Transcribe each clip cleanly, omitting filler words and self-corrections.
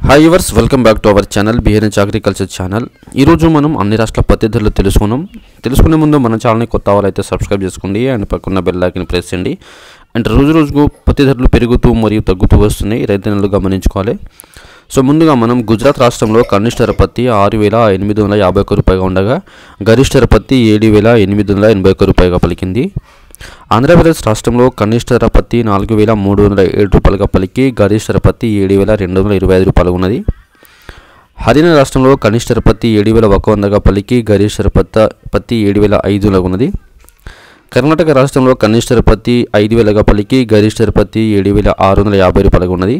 Hi viewers, welcome back to our channel బిహెన్హెచ్ agriculture channel. ఈరోజు మనం అన్ని రాష్ట్రాల పత్తి ధరలు తెలుసుకునే ముందు మన ఛానల్ని కొత్త వాళ్ళైతే సబ్స్క్రైబ్ చేసుకోండి అండ్ పక్కన బెల్ ఐకాన్ ప్రెస్ చేయండి. అండ్ రోజుకు పత్తి ధరలు పెరుగుతూ మరియు తగ్గుతూ వస్తున్నాయి, రైతులు గమనించుకోవాలి. సో ముందుగా మనం గుజరాత్ రాష్ట్రంలో కనిష్ట ధర పత్తి 6,851 రూపాయగా ఉండగా గరిష్ట ధర పత్తి 7,881 రూపాయగా పలికింది. ఆంధ్రప్రదేశ్ రాష్ట్రంలో కనిష్ట ధర పత్తి 4,307 రూపాయలుగా పలికి గరిష్ట ధర పత్తి 7,225 రూపాయలు ఉన్నది. హర్యానా రాష్ట్రంలో కనిష్ట ధర పత్తి 7,100గా పలికి గరిష్ట ధర పత్తి 7,500 ఉన్నది. కర్ణాటక రాష్ట్రంలో కనిష్ట ధర పత్తి 5,000గా పలికి గరిష్ట ధర పత్తి 7,650 రూపాయలుగా ఉన్నది.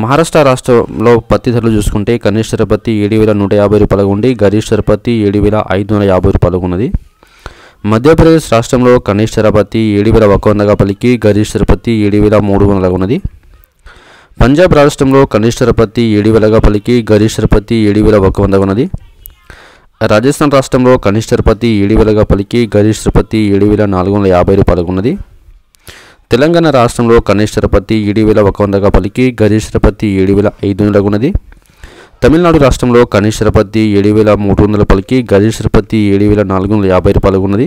మహారాష్ట్ర రాష్ట్రంలో పత్తి ధరలు చూసుకుంటే కనిష్ట ధర పత్తి 7,150 రూపాయలుగా ఉండి గరిష్ట ధర పత్తి 7,550 రూపాయలుగా ఉన్నది. మధ్యప్రదేశ్ రాష్ట్రంలో కనిష్ట ధర పత్తి 7,100గా పలికి గరిష్ట ధర పత్తి 7,300 ఉన్నది. పంజాబ్ రాష్ట్రంలో కనిష్ట ధర పత్తి 7,000గా పలికి గరిష్ట ధర పత్తి 7,100 ఉన్నది. రాజస్థాన్ రాష్ట్రంలో కనిష్ట ధర పత్తి 7,000గా పలికి గరిష్ట ధర పత్తి 7,450 రూపాయలు ఉన్నది. తెలంగాణ రాష్ట్రంలో కనిష్ట ధర పత్తి 7,100గా పలికి గరిష్ట ధర పత్తి 7,500 ఉన్నది. తమిళనాడు రాష్ట్రంలో కనిష్ట ధర పత్తి 7,300 పలికి గరిష్ట ధర పత్తి 7,450 రూపాయలు ఉన్నది.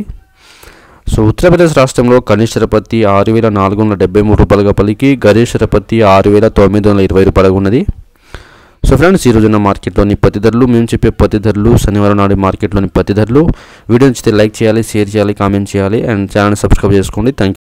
సో ఉత్తరప్రదేశ్ రాష్ట్రంలో కనిష్ట ధర పత్తి 6,473 రూపాయలుగా పలికి గరిష్ట ధర పత్తి 6,920 రూపాయలు ఉన్నది. సో ఫ్రెండ్స్, ఈరోజున్న మార్కెట్లోని పత్తి ధరలు, మేము చెప్పే పత్తి ధరలు, శనివారం నాడు మార్కెట్లోని పత్తి ధరలు. వీడియో నచ్చితే లైక్ చేయాలి, షేర్ చేయాలి, కామెంట్ చేయాలి అండ్ ఛానల్ సబ్స్క్రైబ్ చేసుకోండి. Thank you.